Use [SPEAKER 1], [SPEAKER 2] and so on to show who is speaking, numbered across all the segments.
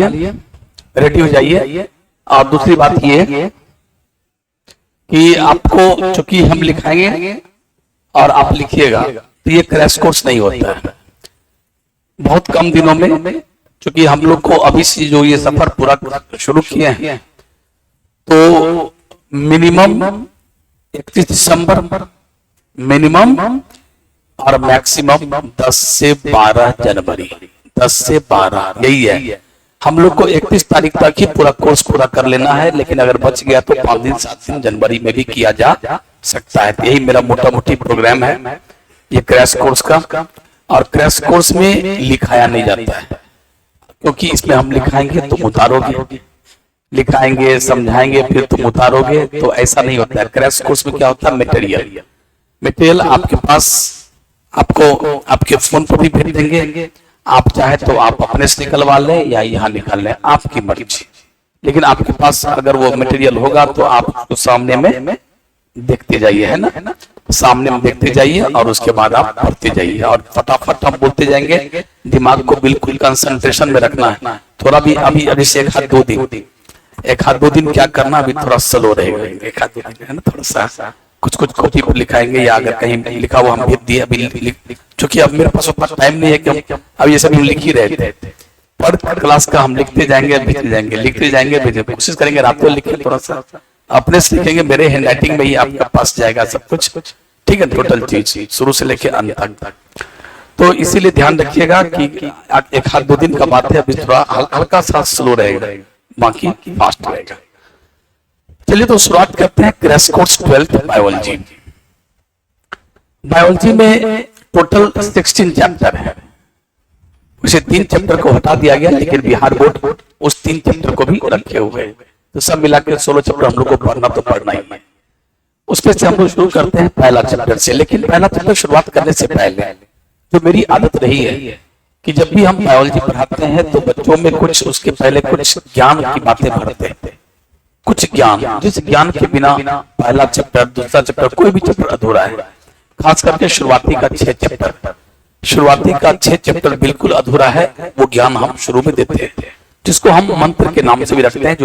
[SPEAKER 1] लिए रेडी हो जाइए। और दूसरी बात ये कि आपको चूंकि हम लिखाएंगे और आप लिखिएगा, तो ये क्रैश कोर्स नहीं होता है। बहुत कम दिनों में, चूंकि हम लोग को अभी से जो ये सफर पूरा शुरू किए हैं, तो मिनिमम 31 दिसंबर मिनिमम और मैक्सिमम 10 से 12 जनवरी, 10 से 12 यही है। हम लोग को 31 तारीख तक ही पूरा कोर्स पूरा कर लेना है, लेकिन अगर बच गया तो 5 दिन 7 दिन जनवरी में भी किया जा सकता है। यही मेरा मोटा मोटी प्रोग्राम है ये क्रैश कोर्स का। और क्रैश कोर्स में लिखाया नहीं जाता है, क्योंकि इसमें हम लिखाएंगे तुम उतारोगे, लिखाएंगे समझाएंगे फिर तुम उतारोगे, तो ऐसा नहीं होता है। क्रैश कोर्स में क्या होता है, मटेरियल आपके पास, आपको आपके फोन पर भी भेज देंगे। आप चाहे तो आप अपने से निकलवा लें या यहाँ निकाल लें, आपकी मर्जी। लेकिन आपके पास अगर वो मटेरियल होगा तो आप उसको सामने में देखते जाइए, है ना, सामने में देखते जाइए और उसके बाद आप पढ़ते जाइए और फटाफट हम बोलते जाएंगे। दिमाग को बिल्कुल कंसंट्रेशन में रखना है। थोड़ा भी अभी से एक हाथ दो दिन क्या करना, अभी थोड़ा स्लो रहेगा, एक हाथ दो दिन है ना, थोड़ा सा कुछ कॉपी पर लिखाएंगे या अगर कहीं लिखा हुआ हम भेज दिए अभी, क्योंकि अब मेरे पास उतना टाइम नहीं है कि अब ये सब हम लिख ही रहे थे। पर क्लास का हम लिखते जाएंगे भेजते जाएंगे, लिखते जाएंगे भेजते, कोशिश करेंगे रात को लिखे, थोड़ा सा अपने से लिखेंगे, मेरे हैंड राइटिंग में ही आपके पास जाएगा सब कुछ, ठीक है, टोटल चीज शुरू से लेके अंत तक। तो इसीलिए ध्यान रखिएगा कि एक हाथ 2 दिन का बात है, अभी थोड़ा हल्का सा स्लो रहेगा, बाकी फास्ट रहेगा। चलिए तो शुरुआत करते हैं crash course 12th biology. Biology में टोटल 16 चैप्टर है, उसे 3 चैप्टर को हटा दिया गया, लेकिन बिहार बोर्ड उस 3 चैप्टर को भी रखे हुए हैं। तो सब मिलाकर 16 चैप्टर हम लोग को पढ़ना तो पढ़ना ही है। उसमें से हम लोग शुरू करते हैं पहला चैप्टर से। लेकिन पहला चैप्टर शुरुआत करने से पहले जो मेरी आदत रही है कि जब भी हम बायोलॉजी पढ़ाते हैं तो बच्चों में कुछ उसके पहले कुछ ज्ञान की बातें भरते हैं, कुछ ज्ञान, जिस ज्ञान के बिना पहला चैप्टर दूसरा चैप्टर कोई भी चैप्टर अधूरा है। खास करके शुरुआती का 6 चैप्टर बिल्कुल अधूरा है। वो ज्ञान हम शुरू में देते हैं, जिसको हम मंत्र के नाम से भी रखते हैं।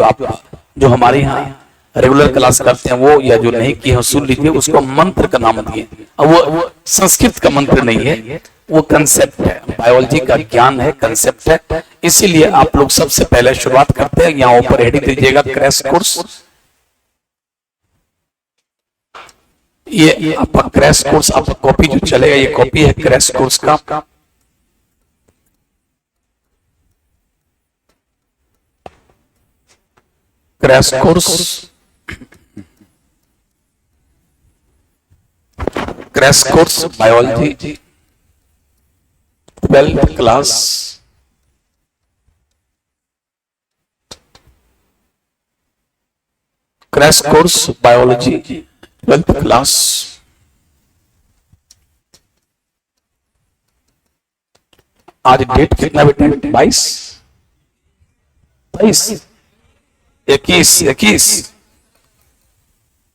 [SPEAKER 1] जो हमारे यहाँ रेगुलर क्लास करते हैं वो, या जो नहीं किए सुन लीजिए, उसको मंत्र का नाम दिए। अब वो संस्कृत का मंत्र नहीं है, वो कंसेप्ट है, बायोलॉजी का ज्ञान है, कंसेप्ट है। इसीलिए आप लोग सबसे पहले शुरुआत करते हैं, यहाँ ऊपर हेडिंग दीजिएगा क्रैश कोर्स। ये आपका क्रैश कोर्स, आपका कॉपी जो चलेगा, ये कॉपी है क्रैश कोर्स का। Crash course biology 12th class. Crash course biology 12th class. आज डेट कितना बेटा? 22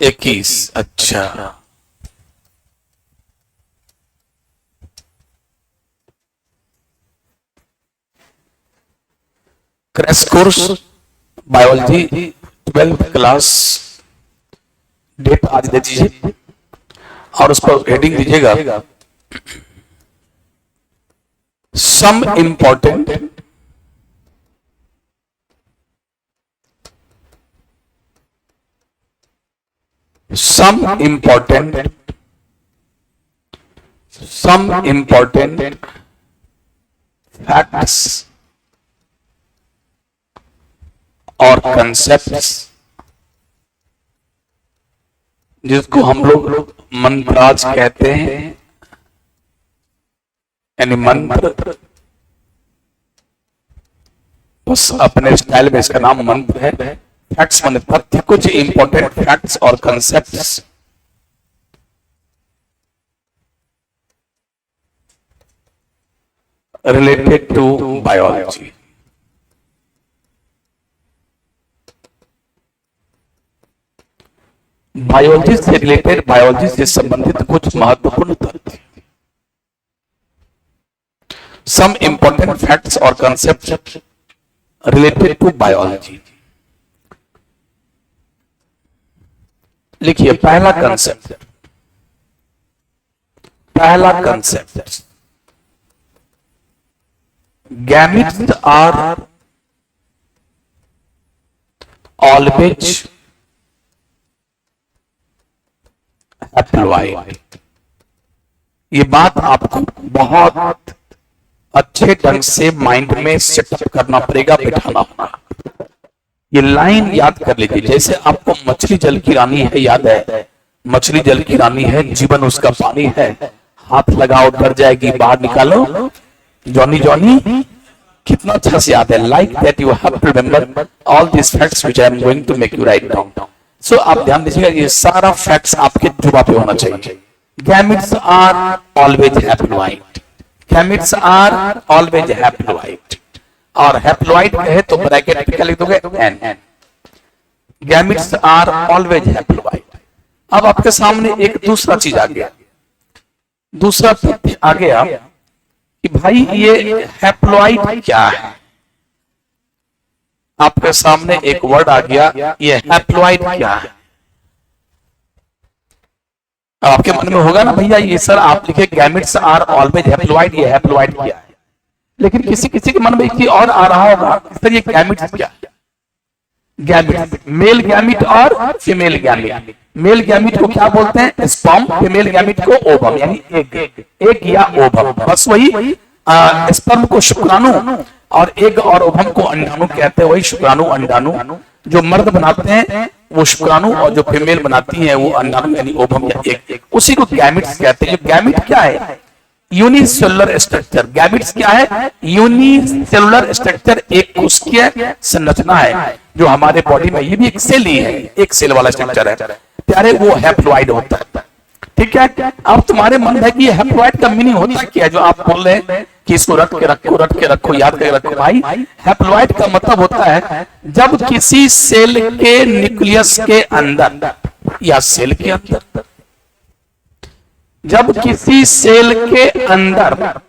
[SPEAKER 1] 21। अच्छा, crash course biology 12th class, date आज दे दीजिए और उस पर हेडिंग दीजिएगा सम इंपॉर्टेंट facts और concepts, जिसको हम लोग मंत्राज कहते हैं, यानी मंत्र। बस अपने स्टाइल में इसका नाम मंत्र है। फैक्ट्स माने तथ्य, कुछ इंपॉर्टेंट फैक्ट्स और concepts related to biology. Biology से रिलेटेड, बायोलॉजी से संबंधित कुछ महत्वपूर्ण तथ्य, सम इंपॉर्टेंट फैक्ट्स और कंसेप्ट रिलेटेड टू बायोलॉजी। लिखिए पहला concept, gametes are always haploid. ये बात आपको बहुत अच्छे ढंग से माइंड में सेटअप करना पड़ेगा, बिठाना होगा। ये लाइन याद कर लीजिए। जैसे आपको मछली जल की रानी है, याद है, मछली जल की रानी है, जीवन उसका पानी है, हाथ लगाओ डर जाएगी, बाहर निकालो जॉनी जॉनी। कितना अच्छा से याद है। Like that you have to remember all this facts which I am going to make you write down. So आप ध्यान दीजिएगा, ये सारा फैक्ट्स आपके जुबान पे होना चाहिए। Gametes are always haploid, gametes are always haploid. और हैप्लॉइड कहे तो ब्रैकेट में क्या लिख दोगे, N. Gametes are always haploid. अब आपके सामने एक दूसरा चीज आ गया, दूसरा तथ्य आ गया कि भाई ये हैप्लॉइड क्या है। आपके सामने एक वर्ड आ गया, ये हैप्लॉइड क्या है। आपके मन में होगा ना भैया ये सर आप लिखे गैमेट्स आर ऑलवेज हैप्लॉइड, ये हैप्लॉइड क्या है। लेकिन किसी किसी के मन में एक चीज और आ रहा होगा, सर ये गैमेट्स क्या है। गैमेट, मेल गैमेट और फीमेल गैमेट। मेल गैमेट को क्या बोलते हैं, स्पर्म। फीमेल गैमेट को ओवम, यानी एग या ओवम। बस वही स्पर्म को शुक्राणु और एग और ओवम को अंडाणु कहते हैं। वही शुक्राणु अंडाणु जो मर्द बनाते हैं वो शुक्राणु, और जो फीमेल बनाती है वो अंडाणु यानी ओवम या एग, उसी को गैमेट्स कहते हैं। गैमेट क्या है, यूनिसेलुलर स्ट्रक्चर। गैमेट्स क्या है, यूनिसेलुलर स्ट्रक्चर, एक कोशिकीय संरचना है जो हमारे बॉडी में, ये भी एक सेल ही है, एक सेल वाला स्ट्रक्चर है प्यारे, वो हैप्लॉइड होता है। ठीक है। अब तुम्हारे मन है कि हैप्लॉइड का मीनिंग होता क्या है, जो आप बोल रहे हैं कि इसको रट के रखो, याद करके रखो। भाई हैप्लॉइड का मतलब होता है जब किसी सेल के न्यूक्लियस के अंदर या सेल के अंदर, जब किसी सेल के अंदर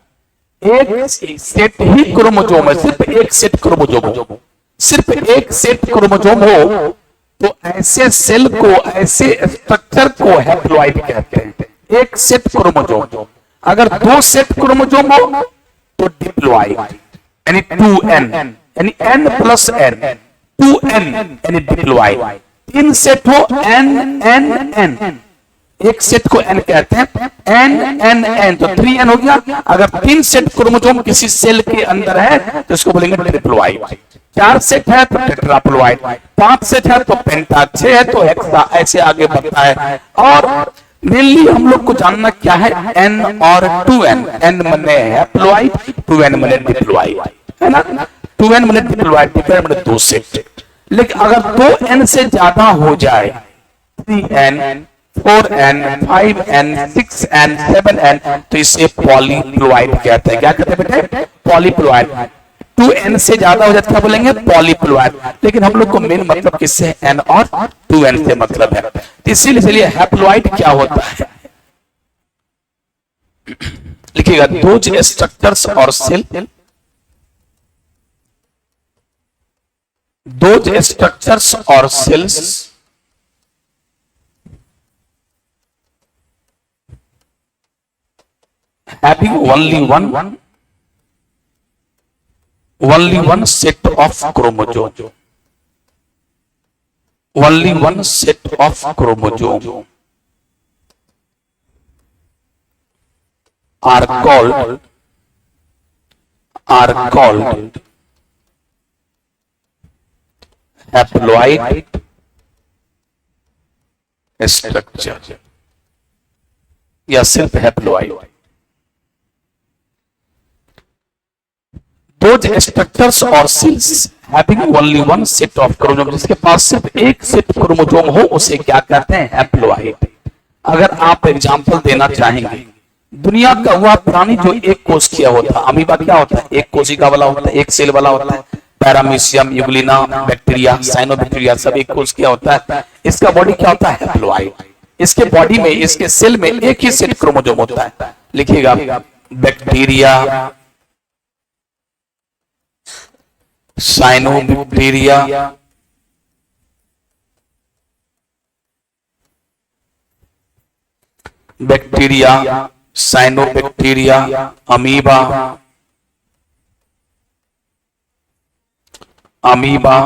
[SPEAKER 1] एक सेट ही क्रोमोजोम है, सिर्फ एक सेट क्रोमोजोम हो, सिर्फ एक सेट क्रोमोजोम हो, तो ऐसे सेल को, ऐसे स्ट्रक्चर को हैप्लॉइड कहते हैं। एक सेट क्रोमोजोम। अगर दो सेट क्रोमोजोम हो तो डिप्लॉइड, यानी 2n, यानी n प्लस n, 2n यानी डिप्लॉइड। तीन सेट हो n n n, एक सेट को n कहते हैं, n n n तो 3n हो गया। अगर तीन सेट क्रोमोसोम किसी सेल के अंदर है तो इसको बोलेंगे ट्रिप्लॉइड। 4 सेट है तो टेट्राप्लॉइड, 5 सेट है तो पेंटा, 6 है तो हेक्सा, ऐसे आगे बढ़ता है। और मेनली हम लोग को जानना क्या है, n और 2n। n मने हैप्लॉइड, 2n मने डिप्लॉइड, है ना। 2n मने डिप्लॉइड, डिप्लॉइड मने 2 सेट। लेकिन अगर 2n से ज्यादा हो जाए, 3n, 4n, 5n, 6n, 7n, तो इसे पॉलीप्लॉइड कहते हैं। क्या कहते हैं बेटे, पॉलीप्लॉइड। 2n से ज्यादा हो जाता है बोलेंगे पॉलीप्लॉइड। लेकिन हम लोग को मेन मतलब किससे, n और 2n से मतलब है। तो इसीलिए हैप्लॉइड क्या होता है, लिखिएगा दोज स्ट्रक्चर्स और सेल, दोज स्ट्रक्चर्स और sales having only one set of chromosome, only one set of chromosome are called haploid structure या सिर्फ haploid. Those structures or cells having only one set of chromosome, जिसके पास सिर्फ एक set chromosome हो, उसे क्या कहते हैं, हैप्लॉइड। अगर आप एग्जांपल देना चाहेंगे, दुनिया का वह प्राणी जो एक कोशिकीय होता है, अमीबा क्या होता है, एक कोशिका वाला होता है, एक सेल वाला होता है। पैरामीशियम, यूग्लिना, बैक्टीरिया, साइनोबैक्टीरिया सब एक कोशिकीय होता है। इसका बॉडी क्या होता है, हैप्लॉइड। इसके बॉडी में, इसके सेल में एक ही सेट क्रोमोसोम होता है। लिखिएगा bacteria, cyanobacteria, bacteria, cyanobacteria, amoeba, amoeba,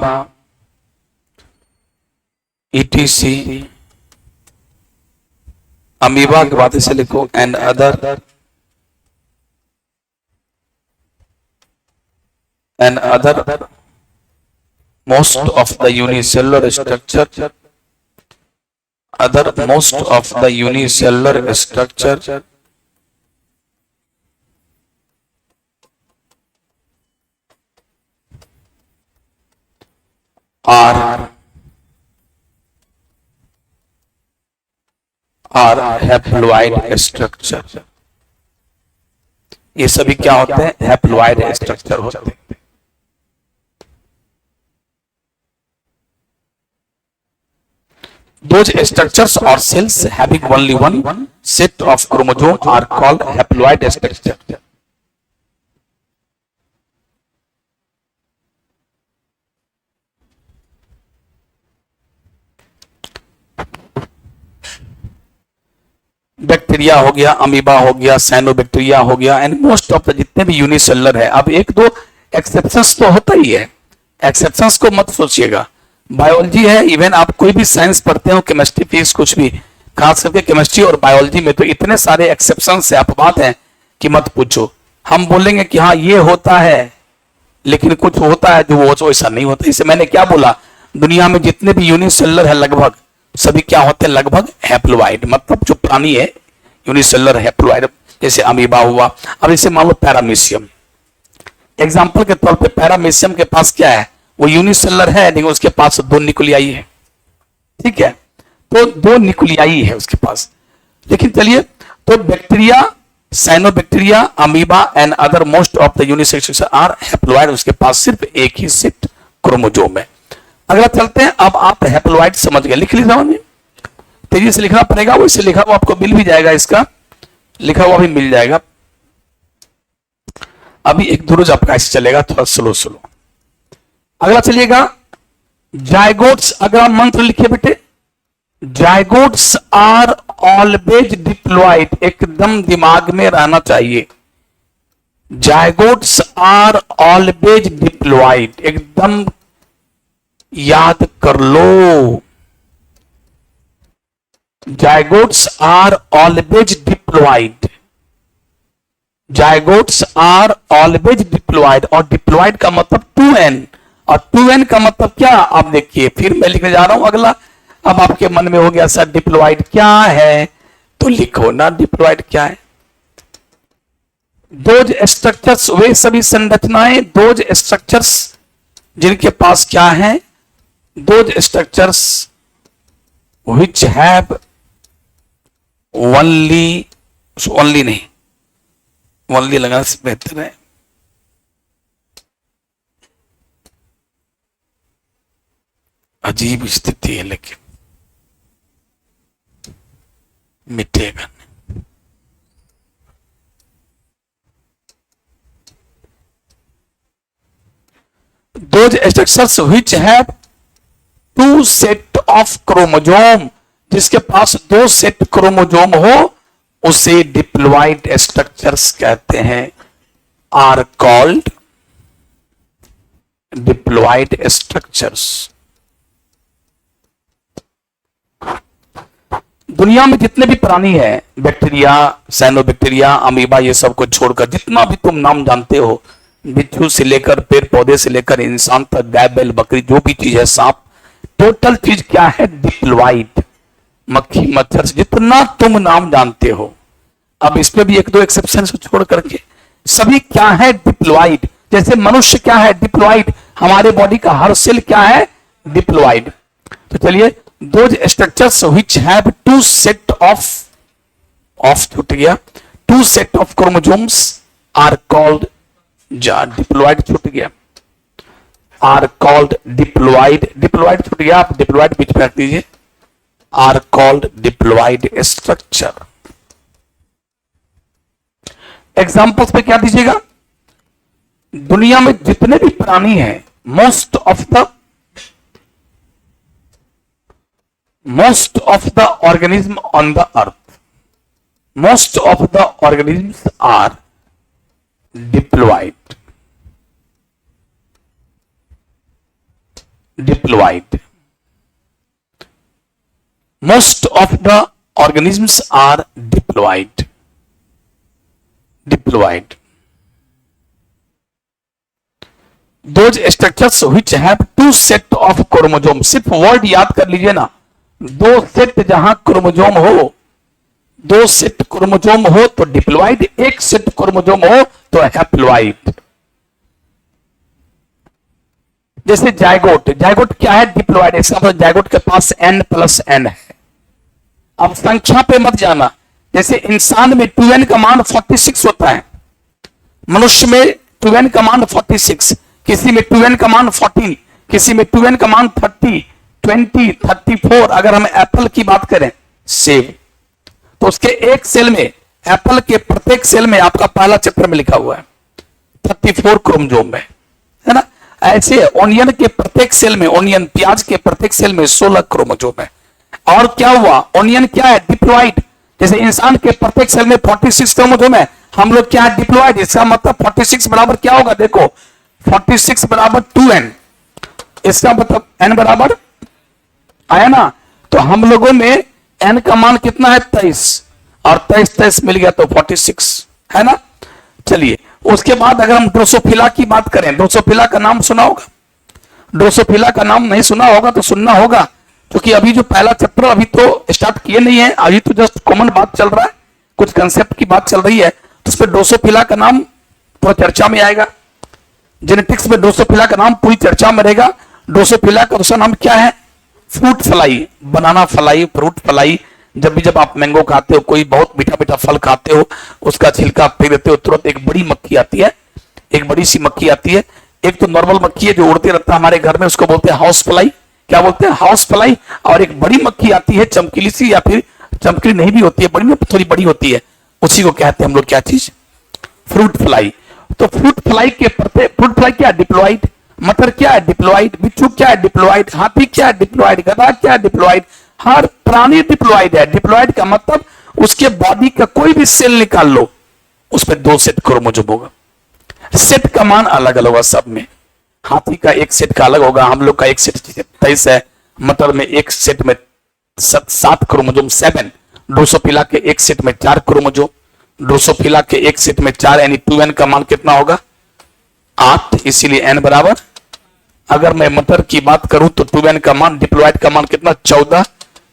[SPEAKER 1] etc. Amoeba के बाद इसे लिखो and other, most of the unicellular structure, most of the unicellular structure are haploid structure। ये सभी क्या होते हैं? हैप्लॉइड स्ट्रक्चर होते हैं। Those structures or cells having only one set of chromosomes are called haploid structure। Bacteria हो गया, amoeba हो गया, साइनोबैक्टीरिया हो गया, एंड मोस्ट ऑफ द जितने भी यूनिसेलुलर है। अब एक दो एक्सेप्शंस तो होता ही है, एक्सेप्शंस को मत सोचिएगा। बायोलॉजी है, इवन आप कोई भी साइंस पढ़ते हो, केमिस्ट्री, फिजिक्स, कुछ भी, खास करके केमिस्ट्री और बायोलॉजी में तो इतने सारे एक्सेप्शन से आप बात है कि मत पूछो। हम बोलेंगे कि हाँ ये होता है, लेकिन कुछ होता है जो वो ऐसा नहीं होता। इसे मैंने क्या बोला, दुनिया में जितने भी यूनिसेलुलर है लगभग सभी क्या होते हैं? लगभग हैप्लॉइड, मतलब जो प्राणी है यूनिसेलुलर हैप्लॉइड। जैसे अमीबा हुआ। अब इसे मान लो पैरामीशियम, एग्जाम्पल के तौर पे पैरामीशियम के पास क्या है? वो यूनिसेलुलर है लेकिन उसके पास दो न्यूक्लियाई है, ठीक है, तो दो न्यूक्लियाई है उसके पास। लेकिन चलिए, तो bacteria, cyanobacteria, amoeba and other most of the unisexual are haploid, उसके पास सिर्फ एक ही सेट क्रोमोसोम है। अगला चलते हैं। अब आप हैप्लॉइड समझ गए, लिख लीजिए, तेजी से लिखना पड़ेगा, वैसे लिखा हुआ आपको मिल भी जाएगा, इसका लिखा हुआ भी मिल जाएगा। अभी एक दो रोज आपका ऐसे चलेगा, थोड़ा स्लो स्लो। अगला चलिएगा, जायगोट्स। अगर आप मंत्र लिखिए बेटे, जायगोट्स आर ऑलवेज डिप्लॉइड, एकदम दिमाग में रहना चाहिए। जायगोट्स आर ऑलवेज डिप्लॉइड, एकदम याद कर लो। Zygotes are always diploid, zygotes are always diploid. और डिप्लॉइड का मतलब 2n, और 2n का मतलब क्या? आप देखिए, फिर मैं लिखने जा रहा हूं अगला। अब आपके मन में हो गया सर डिप्लॉइड क्या है, तो लिखो ना डिप्लॉइड क्या है। दोज स्ट्रक्चर्स, वे सभी संरचनाएं, दोज स्ट्रक्चर्स जिनके पास क्या है? Those structures which have only नहीं, only लगाना से बेहतर है। अजीब स्थिति है लेकिन मिटेगा नहीं। Those structures which have two set of chromosome, जिसके पास दो सेट क्रोमोजोम हो उसे डिप्लॉइड स्ट्रक्चर्स कहते हैं, आर कॉल्ड डिप्लॉइड स्ट्रक्चर्स। दुनिया में जितने भी प्राणी हैं, बैक्टीरिया, साइनोबैक्टीरिया, अमीबा, ये सब को छोड़कर जितना भी तुम नाम जानते हो, बिच्छू से लेकर पेड़ पौधे से लेकर इंसान तक, गाय बैल बकरी जो भी चीज है, सांप, टोटल चीज क्या है? डिप्लॉइड। मक्खी मच्छर, जितना तुम नाम जानते हो, अब इसमें भी एक दो एक्सेप्शन को छोड़ करके सभी क्या है? डिप्लॉइड। जैसे मनुष्य क्या है? डिप्लॉइड। हमारे बॉडी का हर सेल क्या है? डिप्लॉइड। तो चलिए, those structures which have two set of छूट गया, two set of chromosomes are called, diploid छूट गया, आर कॉल्ड डिप्लॉइड। डिप्लॉइड छूट गया, आप डिप्लॉइड बीच में रख दीजिए, are called diploid structure. Examples पे क्या दीजिएगा? दुनिया में जितने भी प्राणी हैं most of the organism on the earth, most of the organisms are diploid. Most of the organisms are diploid. Those structures which have two set of chromosomes, सिर्फ वर्ड याद कर लीजिए ना, दो सेट जहां क्रोमोजोम हो, दो सेट क्रोमोजोम हो तो डिप्लॉइड, एक सेट क्रोमोजोम हो तो हैप्लॉइड। जैसे जायगोट, जायगोट क्या है? डिप्लॉइड। इसका मतलब जायगोट के पास n+n है। अब संख्या पे मत जाना, जैसे इंसान में 2n का मान 46 होता है, मनुष्य में 2n का मान 46, किसी में 2n का मान 14, किसी में 2n का मान 30, 20, 34। अगर हम एप्पल की बात करें, सेब, तो उसके एक सेल में, एप्पल के प्रत्येक सेल में आपका पहला चैप्टर में लिखा हुआ है 34 क्रोमोसोम है ना। ऐसे ओनियन के प्रत्येक सेल में, ओनियन प्याज के प्रत्येक सेल में 16 क्रोमोसोम है। और क्या हुआ? ओनियन क्या है? डिप्लॉइड। जैसे इंसान के प्रत्येक सेल में 46 क्रोमोसोम है, हम लोग क्या है? डिप्लॉइड। इसका मतलब 46 बराबर क्या होगा? देखो 46 बराबर 2n, इसका मतलब n बराबर आया ना। तो हम लोगों में n का मान कितना है? 23, और 23 मिल गया तो 46 है ना। चलिए उसके बाद अगर हम ड्रोसोफिला की बात करें, ड्रोसोफिला का नाम सुना होगा, ड्रोसोफिला का नाम नहीं सुना होगा तो सुनना होगा, क्योंकि अभी जो पहला चैप्टर अभी तो स्टार्ट किए नहीं है, अभी तो जस्ट कॉमन बात चल रहा है, कुछ कंसेप्ट की बात चल रही है, तो उस पर ड्रोसोफिला का नाम पूरा चर्चा में आएगा। जेनेटिक्स में ड्रोसोफिला का नाम पूरी चर्चा में रहेगा। ड्रोसोफिला का दूसरा नाम क्या है? फ्रूट फ्लाई, बनाना फ्लाई, फ्रूट फ्लाई। जब आप मैंगो खाते हो, कोई बहुत मीठा मीठा फल खाते हो, उसका छिलका फेंक देते हो, तुरंत एक बड़ी मक्खी आती है, एक बड़ी सी मक्खी आती है। एक तो नॉर्मल मक्खी है जो उड़ते रहता है हमारे घर में, उसको बोलते हैं हाउस फ्लाई। क्या बोलते हैं? House fly. और एक बड़ी मक्खी आती है, चमकीली सी, या फिर चमकीली नहीं भी होती है, बड़ी में थोड़ी बड़ी होती है, उसी को कहते हैं हम लोग क्या चीज? Fruit fly. तो फ्रूट फ्लाई के प्रत्येक, फ्रूट फ्लाई क्या? डिप्लॉइड। मटर क्या है? डिप्लॉइड। बिच्छू क्या है? डिप्लॉइड। हाथी क्या है? डिप्लॉइड। गधा क्या है? डिप्लॉइड। हर प्राणी डिप्लॉइड है। डिप्लॉइड का मतलब उसके बॉडी का कोई भी सेल निकाल लो, उसमें 2 सेट क्रोमोसोम होगा। सेट का मान अलग अलग होगा सब में। हाथी का एक सेट का अलग होगा, हम लोग का एक सेट 23 है, मटर में एक सेट में 7 क्रोमोसोम 7, ड्रोसोफिला के एक सेट में 4 क्रोमोसोम, ड्रोसोफिला के एक सेट में 4, यानी 2n का मान कितना होगा? 8, इसीलिए n बराबर। अगर मैं मटर की बात करूं तो 2n का मान, डिप्लॉइड का मान कितना? 14,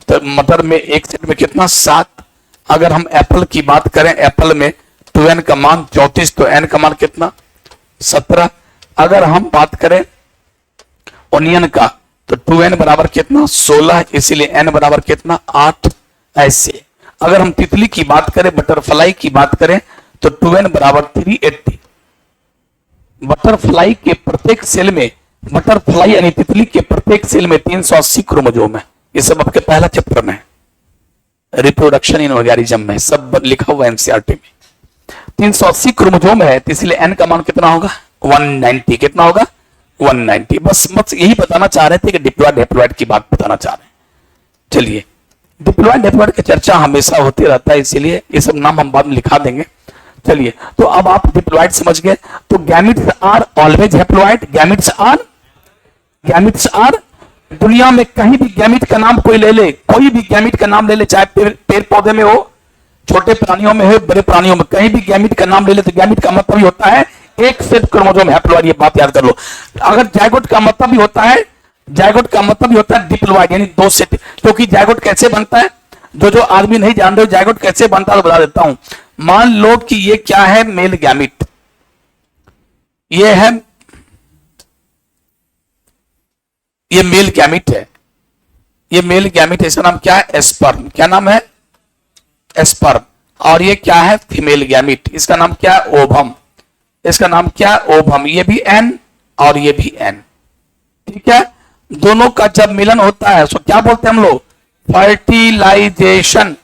[SPEAKER 1] तो मटर में एक सेट में कितना? 7। अगर हम एप्पल की बात करें, एप्पल में 2n का मान 34, तो n का मान कितना? 17। अगर हम बात करें ओनियन का, तो 2n बराबर कितना? 16, इसीलिए n बराबर कितना? 8। ऐसे अगर हम तितली की बात करें, बटरफ्लाई की बात करें, तो 2n बराबर 380। बटरफ्लाई के प्रत्येक सेल में, बटरफ्लाई यानी तितली के प्रत्येक सेल में 380 क्रोमोसोम है। ये सब आपके पहला चैप्टर में, रिप्रोडक्शन इन ऑर्गेनिज्म में सब लिखा हुआ है एनसीईआरटी में। 380 क्रोमोसोम है, तो इसलिए n का मान कितना होगा? 190। कितना होगा? 190। बस यही बताना चाह रहे थे कि डिप्लॉइड हैप्लॉइड की बात बताना चाह रहे हैं। चलिए, डिप्लॉइड हैप्लॉइड की चर्चा हमेशा होती रहता है, इसीलिए ये सब नाम हम बाद में लिखा देंगे। चलिए, तो अब आप डिप्लॉइड समझ गए। तो gametes are always haploid. Gametes are दुनिया में कहीं भी गैमिट का नाम कोई ले ले, कोई भी गैमिट का नाम ले ले, चाहे पेड़ पौधे में हो, छोटे प्राणियों में हो, बड़े प्राणियों में, कहीं भी गैमिट का नाम ले ले, तो गैमिट का मतलब ही होता है एक सेट क्रोमोसोम हैप्लॉइड। ये बात याद कर लो। अगर जायगोट का मतलब भी होता है, जायगोट का मतलब भी होता है डिप्लॉइड, यानी 2 सेट। क्योंकि जायगोट कैसे बनता है, जो आदमी नहीं जान रहे हो जायगोट कैसे बनता है, तो बता देता हूं। मान लो कि ये क्या है? Male gamete. ये है, ये मेल गैमिट है, ये मेल गैमिट। इसका नाम क्या है? एस्पर्म। क्या नाम है? एस्पर्म। और ये क्या है? Female gamete. इसका नाम क्या है? ओवम। इसका नाम क्या है? ओवम। ये भी एन और ये भी एन। ठीक है, दोनों का जब मिलन होता है तो क्या बोलते हैं हम लोग? फर्टिलाइजेशन।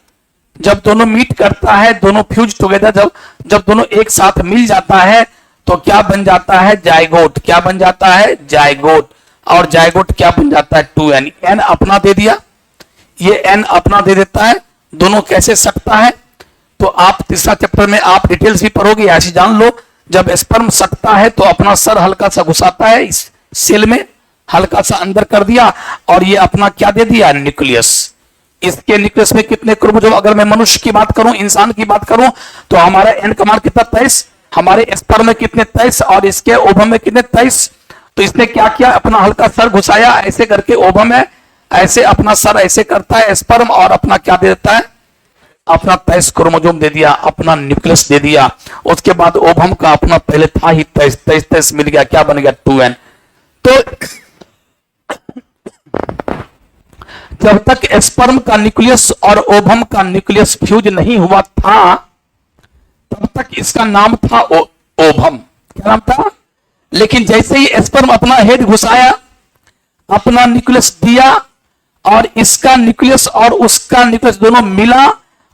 [SPEAKER 1] जब दोनों मीट करता है, दोनों फ्यूज टुगेदर, जब दोनों एक साथ मिल जाता है, तो क्या बन जाता है? जाइगोट। क्या बन जाता है? जाइगोट। और जाइगोट क्या बन जाता है? 2n। n अपना दे दिया, ये n अपना दे देता है, दोनों कैसे सकता है? तो आप तीसरा चैप्टर में आप डिटेल्स भी पढ़ोगे, ऐसे जान लो। जब स्पर्म सकता है तो अपना सर हल्का सा घुसाता है इस सेल में, हल्का सा अंदर कर दिया, और ये अपना क्या दे दिया? न्यूक्लियस। इसके न्यूक्लियस में कितने क्रोमोसोम? अगर मैं मनुष्य की बात करूं, इंसान की बात करूं, तो हमारा एन का मान कितना? 23। हमारे स्पर्म में कितने? 23। और इसके ओवम में कितने? 23। तो इसने क्या किया? अपना हल्का सर घुसाया ऐसे करके ओवम है, ऐसे अपना सर ऐसे करता है स्पर्म, और अपना क्या दे देता है? अपना 23 क्रोमोसोम दे दिया, अपना न्यूक्लियस दे दिया। उसके बाद ओवम का अपना पहले था ही 23, 23 मिल गया, क्या बन गया? 2n। तो जब तक स्पर्म का न्यूक्लियस और ओवम का न्यूक्लियस फ्यूज नहीं हुआ था, तब तक इसका नाम था ओवम। क्या नाम था? लेकिन जैसे ही स्पर्म अपना हेड घुसाया, अपना न्यूक्लियस दिया, और इसका न्यूक्लियस और उसका न्यूक्लियस दोनों मिला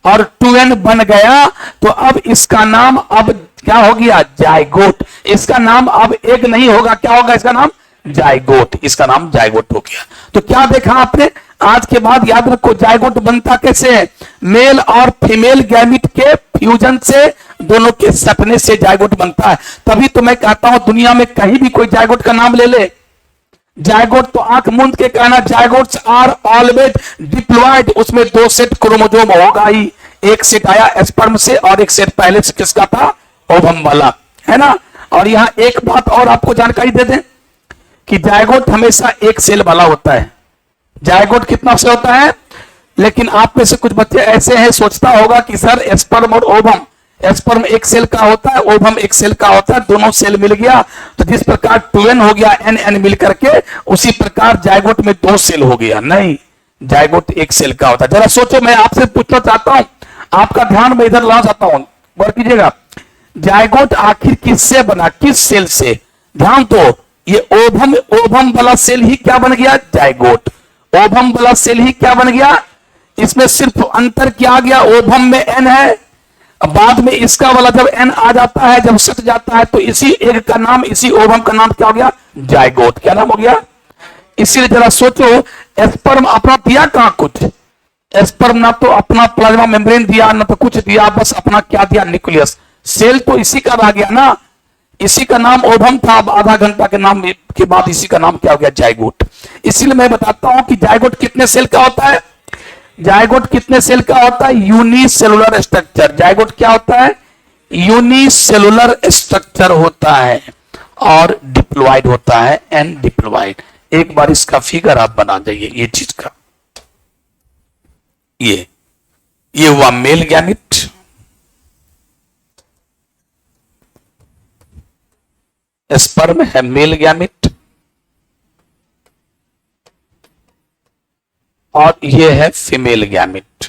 [SPEAKER 1] और 2n बन गया, तो अब इसका नाम अब क्या हो गया? जाइगोट। इसका नाम अब एक नहीं होगा, क्या होगा इसका नाम? जाइगोट। इसका नाम जाइगोट हो गया। तो क्या देखा आपने? आज के बाद याद रखो, जाइगोट बनता कैसे है? मेल और फीमेल गैमिट के फ्यूजन से, दोनों के सटने से जाइगोट बनता है। तभी तो मैं कहता हूं, दुनिया में कहीं भी कोई जाइगोट का नाम ले ले, जायगोट तो आंख मूंद के कहना, जायगोट्स आर ऑलवेज डिप्लॉयड। उसमें 2 सेट क्रोमोसोम होगा ही, एक सेट आया स्पर्म से और एक सेट पहले से किसका था? ओवम वाला, है ना। और यहां एक बात और आपको जानकारी दे दें कि जायगोट हमेशा एक सेल वाला होता है। जायगोट कितना से होता है? लेकिन आप में से कुछ बच्चे ऐसे हैं, सोचता होगा कि सर स्पर्म और ओवम, स्पर्म एक सेल का होता है, ओवम एक सेल का होता है, दोनों सेल मिल गया तो जिस प्रकार 2n हो गया, n मिल करके, उसी प्रकार जायगोट में 2 सेल हो गया। नहीं, जायगोट एक सेल का होता है। जरा सोचो, मैं आपसे पूछना चाहता हूं, आपका ध्यान मैं इधर लाना चाहता हूं, गौर कीजिएगा। जायगोट आखिर किससे बना? किस सेल से? ध्यान दो, ये ओवम, ओवम वाला सेल ही क्या बन गया? जायगोट। ओवम वाला सेल ही क्या बन गया? इसमें सिर्फ अंतर क्या आ गया? ओवम में n है, बाद में इसका वाला जब n आ जाता है, जब सट जाता है, तो इसी एग का नाम, इसी ओवम का नाम क्या हो गया? जायगोट। क्या नाम हो गया? इसीलिए जरा सोचो, स्पर्म अपना दिया कहां कुछ? स्पर्म ना तो अपना प्लाज्मा मेम्ब्रेन दिया, ना तो कुछ दिया, बस अपना क्या दिया? न्यूक्लियस। सेल तो इसी का रह गया ना, इसी का नाम ओवम था। अब आधा घंटा के नाम के बाद इसी का नाम क्या हो गया? जायगोट। इसीलिए मैं बताता हूं कि जायगोट कितने सेल का होता है? जायगोट कितने सेल का होता है? Unicellular structure. जायगोट क्या होता है? यूनिसेलुलर स्ट्रक्चर होता है, और डिप्लॉयड होता है, एंड डिप्लॉयड। एक बार इसका फिगर आप बना जाइए, ये चीज का, ये हुआ मेल गैमिट, स्पर्म है मेल गैमिट, और ये है फीमेल गैमिट।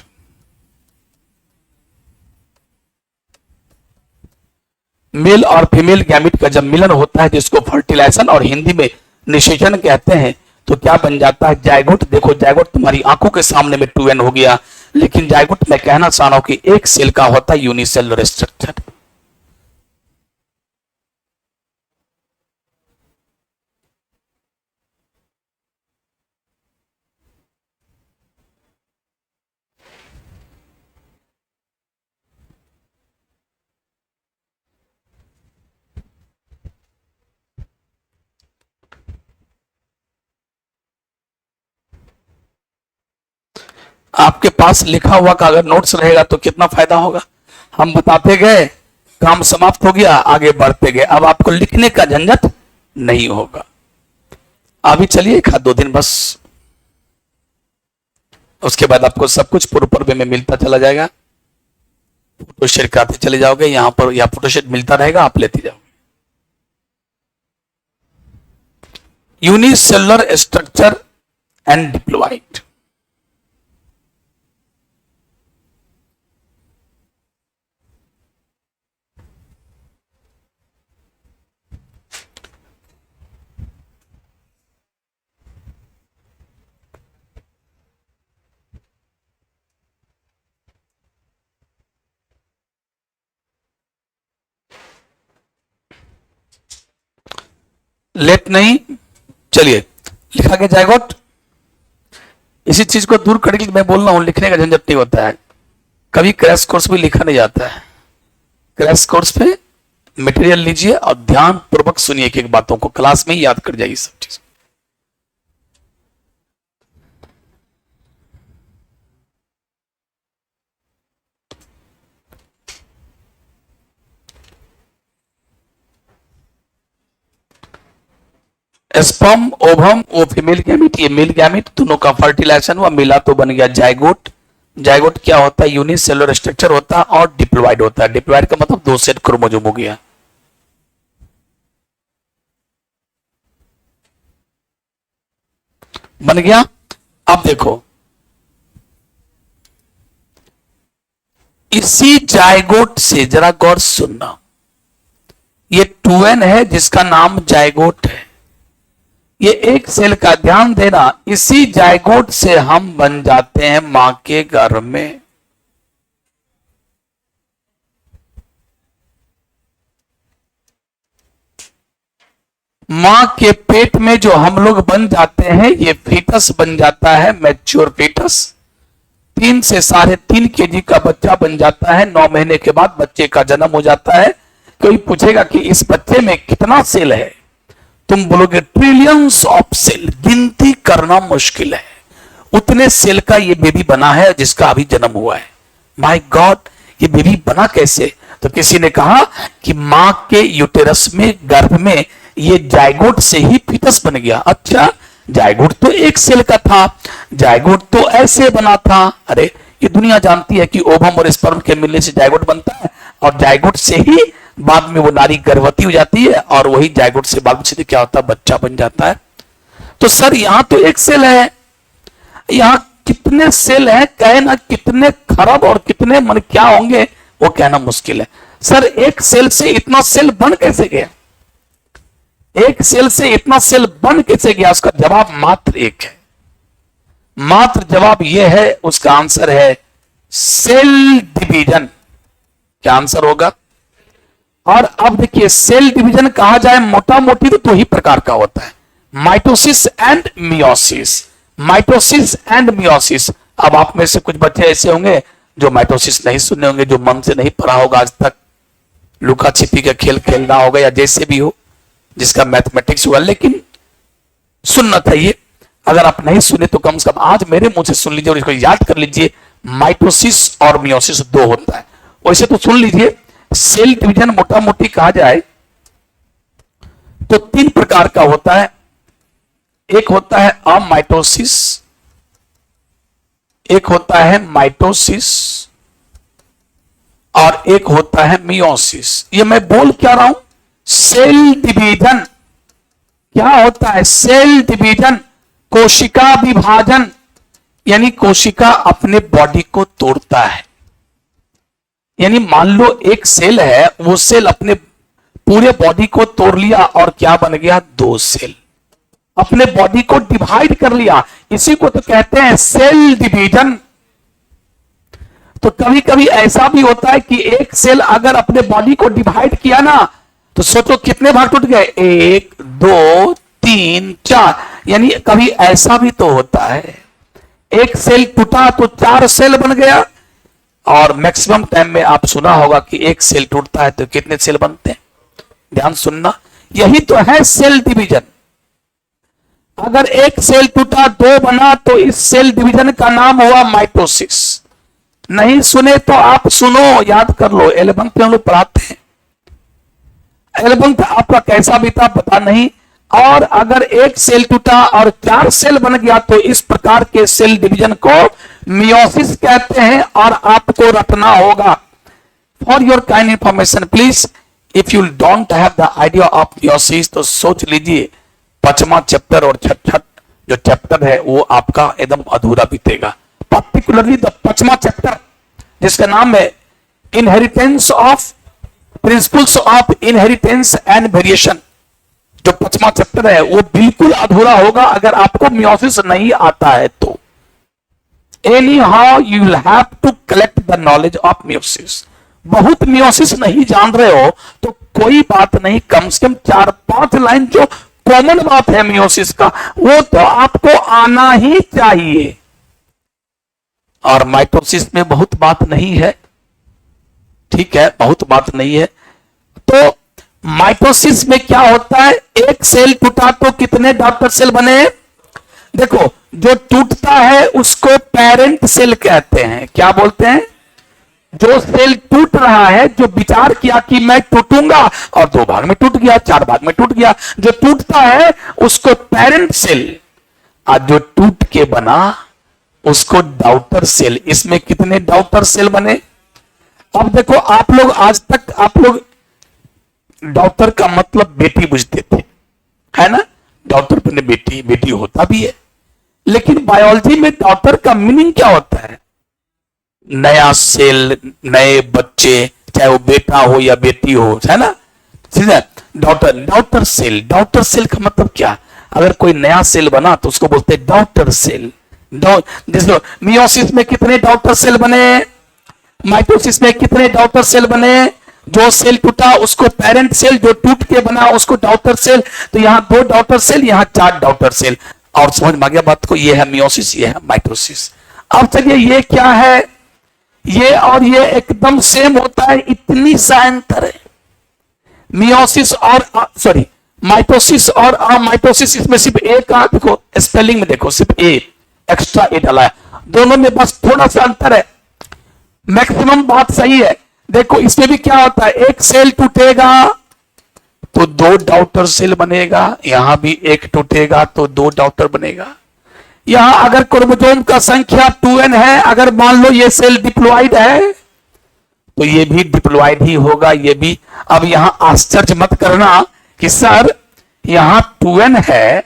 [SPEAKER 1] मेल और फीमेल गैमिट का जब मिलन होता है, जिसको फर्टिलाइजेशन और हिंदी में निषेचन कहते हैं, तो क्या बन जाता है? जायगोट। देखो, जायगोट तुम्हारी आंखों के सामने में 2n हो गया, लेकिन जायगोट मैं कहना चाह रहा हूं कि एक सेल का होता है, यूनिसेलुलर स्ट्रक्चर। आपके पास लिखा हुआ का अगर नोट्स रहेगा तो कितना फायदा होगा। हम बताते गए, काम समाप्त हो गया, आगे बढ़ते गए, अब आपको लिखने का झंझट नहीं होगा। अभी चलिए 1-2 दिन बस, उसके बाद आपको सब कुछ पूर्व पर्व में मिलता चला जाएगा। फोटो शेयर करते चले जाओगे, यहां पर या फोटो शेयर मिलता रहेगा, आप लेते जाओगे। Unicellular structure and diploid. Late नहीं, चलिए लिखा गया जायगोट। इसी चीज को दूर करने के लिए मैं बोल रहा हूं, लिखने का झंझट नहीं होता है। कभी क्रैश कोर्स भी लिखा नहीं जाता है। क्रैश कोर्स पे मटेरियल लीजिए और ध्यान पूर्वक सुनिए एक एक बातों को, क्लास में ही याद कर जाइए सब चीज। स्पर्म, ओवम, वो फीमेल गैमेट, ये मेल गैमेट, दोनों का फर्टिलाइजेशन हुआ, मिला तो बन गया जायगोट। जायगोट क्या होता है? यूनिसेलुलर स्ट्रक्चर होता है और डिप्लॉइड होता है। डिप्लॉइड का मतलब 2 सेट क्रोमोसोम हो गया। बन गया। अब देखो, इसी जायगोट से जरा गौर सुनना, ये 2n है जिसका नाम जायगोट है। ये एक सेल का, ध्यान देना, इसी जायगोट से हम बन जाते हैं मां के गर्भ में। मां के पेट में जो हम लोग बन जाते हैं, ये फीटस बन जाता है, मैच्योर फीटस। 3 से 3.5 kg का बच्चा बन जाता है। 9 महीने के बाद बच्चे का जन्म हो जाता है। कोई पूछेगा कि इस बच्चे में कितना सेल है, तुम बोलोगे ट्रिलियंस ऑफ सेल, गिनती करना मुश्किल है। उतने सेल का ये बेबी बना है जिसका अभी जन्म हुआ है। माय गॉड, ये बेबी बना कैसे? तो किसी ने कहा कि मां के यूटेरस में, गर्भ में, ये जायगोट से ही फीटस बन गया। अच्छा, जायगोट तो एक सेल का था, जायगोट तो ऐसे बना था। अरे, ये दुनिया जानती है कि ओवम और स्पर्म के मिलने से जायगोट बनता है, और जायगोट से ही बाद में वो नारी गर्भवती हो जाती है, और वही जायगोट से बाद में क्या होता है? बच्चा बन जाता है। तो सर यहां तो एक सेल है, यहां कितने सेल हैं? कहे ना कितने खरब और कितने मन क्या होंगे, वो कहना मुश्किल है। सर एक सेल से इतना सेल बन कैसे गया? एक सेल से इतना सेल बन कैसे गया? उसका जवाब मात्र एक है, मात्र जवाब यह है, उसका आंसर है सेल डिवीजन। क्या आंसर होगा? और अब देखिए, सेल डिवीजन कहा जाए मोटा मोटी तो 2 ही प्रकार का होता है, mitosis and meiosis. Mitosis and meiosis. अब आप में से कुछ बच्चे ऐसे होंगे जो माइटोसिस नहीं सुने होंगे, जो मन से नहीं पढ़ा होगा आज तक, लुका छिपी का खेल खेलना होगा या जैसे भी हो, जिसका मैथमेटिक्स हुआ, लेकिन सुनना चाहिए। अगर आप नहीं सुने तो कम से कम आज मेरे मुंह से सुन लीजिए और इसको याद कर लीजिए। माइटोसिस और मियोसिस 2 होता है। वैसे तो सुन लीजिए, सेल डिवीजन मोटा मोटी कहा जाए तो 3 प्रकार का होता है। एक होता है अमाइटोसिस, एक होता है माइटोसिस, और एक होता है मियोसिस। ये मैं बोल क्या रहा हूं? Cell division. क्या होता है? सेल डिवीजन, कोशिका विभाजन, यानी कोशिका अपने बॉडी को तोड़ता है। यानी मान लो एक सेल है, वो सेल अपने पूरे बॉडी को तोड़ लिया और क्या बन गया? 2 सेल। अपने बॉडी को डिवाइड कर लिया, इसी को तो कहते हैं सेल डिवीजन। तो कभी कभी ऐसा भी होता है कि एक सेल अगर अपने बॉडी को डिवाइड किया ना, तो सोचो कितने भाग टूट गए? 1 2 3 4। यानी कभी ऐसा भी तो होता है, एक सेल टूटा तो 4 सेल बन गया। और मैक्सिमम टाइम में आप सुना होगा कि एक सेल टूटता है तो कितने सेल बनते हैं? ध्यान सुनना, यही तो है सेल डिवीजन। अगर एक सेल टूटा 2 बना तो इस सेल डिवीजन का नाम हुआ माइटोसिस। नहीं सुने तो आप सुनो, याद कर लो, 11th में हम लोग पढ़ाते हैं। 11th आपका कैसा बीता पता नहीं। और अगर एक सेल टूटा और 4 सेल बन गया तो इस प्रकार के सेल डिवीजन को मियोसिस कहते हैं, और आपको रटना होगा। For your kind information please, if you don't have the idea of meiosis, तो सोच लीजिए 5वां चैप्टर और 6ठा जो चैप्टर है वो आपका एकदम अधूरा बीतेगा। पर्टिकुलरली द 5वां चैप्टर जिसका नाम है inheritance of, principles of inheritance and variation, जो 5वां चैप्टर है वो बिल्कुल अधूरा होगा अगर आपको मियोसिस नहीं आता है तो। Anyhow you will have to collect the knowledge of meiosis. बहुत मियोसिस नहीं जान रहे हो तो कोई बात नहीं, कम से कम 4-5 लाइन जो कॉमन बात है मियोसिस का, वो तो आपको आना ही चाहिए। और माइटोसिस में बहुत बात नहीं है, ठीक है, बहुत बात नहीं है। तो माइटोसिस में क्या होता है, एक सेल टूटा तो कितने डॉटर सेल बने? देखो, जो टूटता है उसको पेरेंट सेल कहते हैं। क्या बोलते हैं? जो सेल टूट रहा है, जो विचार किया कि मैं टूटूंगा और 2 भाग में टूट गया, 4 भाग में टूट गया, जो टूटता है उसको पेरेंट सेल, और जो टूट के बना उसको डॉटर सेल। इसमें कितने डॉटर सेल बने? अब देखो, आप लोग आज तक आप लोग डॉटर का मतलब बेटी बुझते थे, है ना? डॉटर पर बेटी, बेटी होता भी है, लेकिन बायोलॉजी में डॉटर का मीनिंग क्या होता है? नया सेल, नए बच्चे, चाहे वो बेटा हो या बेटी हो, है ना? Daughter, daughter cell. Daughter cell का मतलब क्या? अगर कोई नया सेल बना तो उसको बोलते हैं डॉटर सेल। जैसे मियोसिस में कितने डॉटर सेल बने, माइटोसिस में कितने डॉटर सेल बने? जो सेल टूटा उसको पेरेंट सेल, जो टूट के बना उसको डॉटर सेल। तो यहां 2 डॉटर सेल, यहां 4 डॉटर सेल। और समझ में आ गया बात को? ये है मियोसिस, ये है माइटोसिस। अब चलिए, ये क्या है? ये और ये एकदम सेम होता है, इतनी सा अंतर है। मियोसिस और सॉरी माइटोसिस और अमाइटोसिस, इसमें सिर्फ ए का देखो, स्पेलिंग में देखो, सिर्फ ए, एक्स्ट्रा ए डाला है। दोनों में बस थोड़ा सा अंतर है, मैक्सिमम बात सही है। देखो, इसमें भी क्या होता है, एक सेल टूटेगा तो 2 डॉटर सेल बनेगा, यहां भी एक टूटेगा तो 2 डॉटर बनेगा। यहां अगर क्रोमोसोम का संख्या 2n है, अगर मान लो ये सेल डिप्लॉइड है तो ये भी डिप्लॉइड ही होगा, ये भी। अब यहां आश्चर्य मत करना कि सर यहां 2n है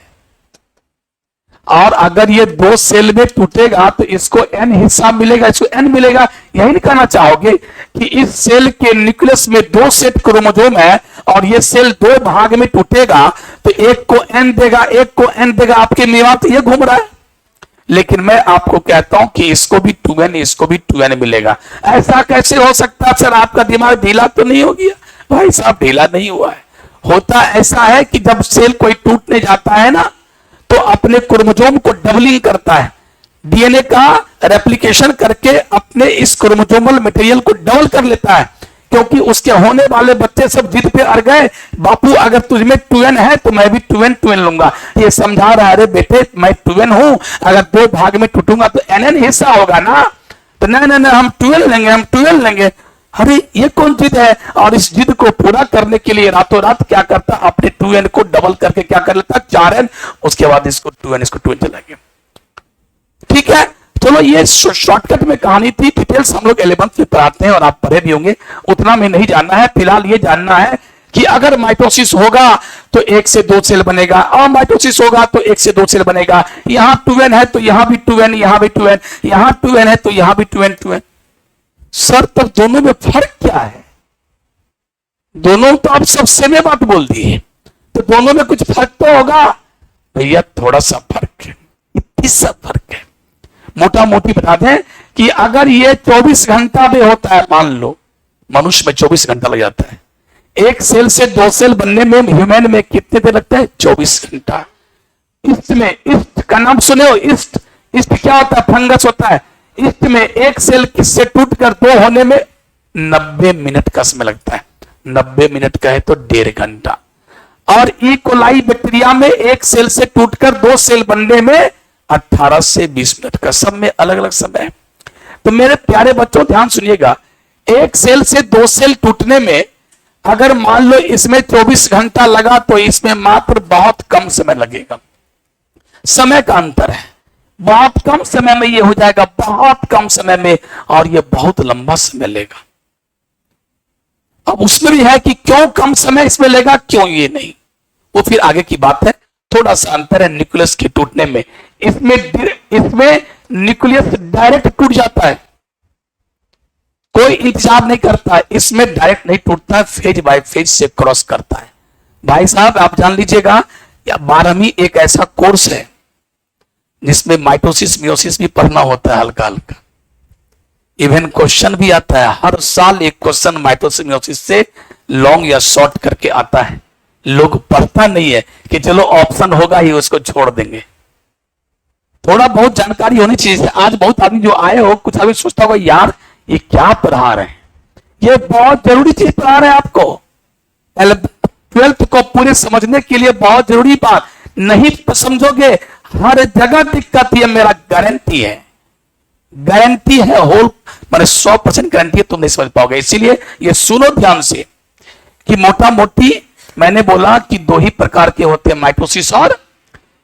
[SPEAKER 1] और अगर ये 2 सेल में टूटेगा तो इसको n हिस्सा मिलेगा, इसको n मिलेगा। यही नहीं कहना चाहोगे कि इस सेल के न्यूक्लियस में 2 सेट क्रोमोसोम है और ये सेल 2 भाग में टूटेगा तो एक को n देगा, एक को n देगा। आपके दिमाग तो ये घूम रहा है, लेकिन मैं आपको कहता हूं कि इसको भी 2n, इसको भी 2n मिलेगा। ऐसा कैसे हो सकता है सर? आपका दिमाग ढीला तो नहीं हो गया? भाई साहब, ढीला नहीं हुआ है। होता ऐसा है कि जब सेल कोई टूटने जाता है ना, तो अपने क्रोमोसोम को डबलिंग करता है, डीएनए का रेप्लिकेशन करके अपने इस क्रोमोसोमल मटेरियल को डबल कर लेता है, क्योंकि उसके होने वाले बच्चे सब जिद पे अड़ गए, बापू अगर तुझमें 2n है तो मैं भी 2n लूंगा। ये समझा रहा है, अरे बेटे मैं 2n हूं, अगर 2 भाग में टूटूंगा तो nn हिस्सा होगा ना, तो नहीं हम 2n लेंगे, हम 2n लेंगे। अरे ये कौन जिद है? और इस जिद को पूरा करने के लिए रातों रात क्या करता, अपने 2n को डबल करके क्या कर लेता, 4n, उसके बाद इसको 2n, इसको 2n चलाएंगे। ठीक है, चलो ये शॉर्टकट में कहानी थी। डिटेल्स हम लोग 11th में पढ़ाते हैं और आप पढ़े भी होंगे, उतना में नहीं जानना है। फिलहाल ये जानना है कि अगर माइटोसिस होगा तो 1 से 2 सेल बनेगा, और माइटोसिस होगा तो 1 से 2 सेल बनेगा। यहां 2n है तो यहां भी 2n, यहां भी 2n, यहां 2n है तो यहां भी 2n। सर तब दोनों में फर्क क्या है? दोनों तो आप सब सेम बात बोल दिए, तो दोनों में कुछ फर्क तो होगा। भैया थोड़ा सा फर्क है, इतनी सा फर्क है। मोटा मोटी बता दें कि अगर ये 24 घंटा में होता है, मान लो मनुष्य में 24 घंटा लग जाता है, एक सेल से 2 सेल बनने में ह्यूमन में कितने देर लगता है? 24 घंटा। इसमें ईस्ट का नाम सुने हो? ईस्ट, ईस्ट क्या होता है? फंगस होता है। ईस्ट में एक सेल किससे टूटकर 2 होने में 90 मिनट का समय लगता है। 90 मिनट का है तो 1.5 घंटा। और ई कोलाई बैक्टीरिया में एक सेल से टूटकर 2 सेल बनने में 18 से 20 मिनट का। सब में अलग अलग समय है। तो मेरे प्यारे बच्चों ध्यान सुनिएगा, एक सेल से 2 सेल टूटने में अगर मान लो इसमें 24 घंटा लगा तो इसमें मात्र बहुत कम समय लगेगा। समय का अंतर है, बहुत कम समय में ये हो जाएगा, बहुत कम समय में, और ये बहुत लंबा समय लेगा। अब उसमें भी है कि क्यों कम समय इसमें लेगा, क्यों ये नहीं, वो फिर आगे की बात है। थोड़ा सा अंतर है न्यूक्लियस के टूटने में। इसमें न्यूक्लियस डायरेक्ट टूट जाता है, कोई इंतजार नहीं करता है। इसमें डायरेक्ट नहीं टूटता है, फेज बाय फेज से क्रॉस करता है। भाई साहब आप जान लीजिएगा, 12वीं एक ऐसा कोर्स है जिसमें माइटोसिस मियोसिस भी पढ़ना होता है हल्का हल्का। इवन क्वेश्चन भी आता है, हर साल एक क्वेश्चन माइटोसिस मियोसिस से लॉन्ग या शॉर्ट करके आता है। लोग पढ़ता नहीं है कि चलो ऑप्शन होगा ही उसको छोड़ देंगे। थोड़ा बहुत जानकारी होनी चाहिए। आज बहुत आदमी जो आए हो कुछ अभी सोचता होगा यार ये क्या पढ़ा रहे हैं, ये बहुत जरूरी चीज पढ़ा रहे हैं आपको। 12th को पूरे समझने के लिए बहुत जरूरी बात, नहीं समझोगे हर जगह दिक्कत है, मेरा गारंटी है, गारंटी है, होल मैंने 100% गारंटी है, तुम नहीं समझ पाओगे। इसीलिए ये सुनो ध्यान से कि मोटा मोटी मैंने बोला कि दो ही प्रकार के होते हैं, माइटोसिस और,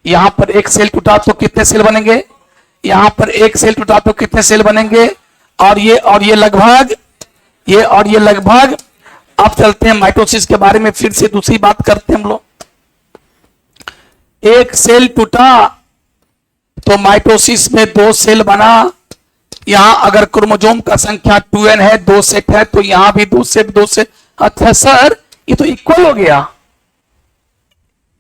[SPEAKER 1] यहां पर एक सेल टूटा तो कितने सेल बनेंगे, यहां पर एक सेल टूटा तो कितने सेल बनेंगे, और ये लगभग, ये और ये लगभग। अब चलते हैं माइटोसिस के बारे में, फिर से दूसरी बात करते हैं हम लोग। एक सेल टूटा तो माइटोसिस में दो सेल बना। यहां अगर क्रोमोसोम का संख्या 2n है, दो सेट है, तो यहां भी दो सेट। अच्छा सर ये तो इक्वल हो गया,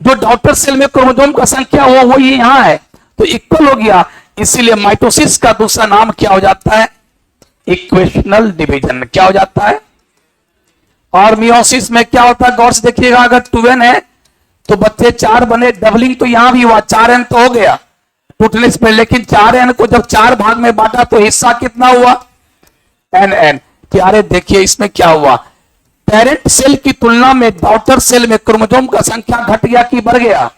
[SPEAKER 1] जो डॉटर सेल में क्रोमोसोम का संख्या हो वो ये यहां है तो इक्वल हो गया। इसीलिए माइटोसिस का दूसरा नाम क्या हो जाता है, इक्वेशनल डिवीजन। क्या हो जाता है? और मियोसिस में क्या होता है, गौर से देखिएगा, अगर 2n है तो बच्चे 4 बने, डबलिंग तो यहां भी हुआ, 4n तो हो गया टूटने से पहले, लेकिन 4n को जब 4 भाग में बांटा तो हिस्सा कितना हुआ, nn। अरे देखिए इसमें क्या हुआ, पेरेंट सेल की तुलना में डॉटर सेल में क्रोमोसोम का संख्या घट गया कि बढ़ गया,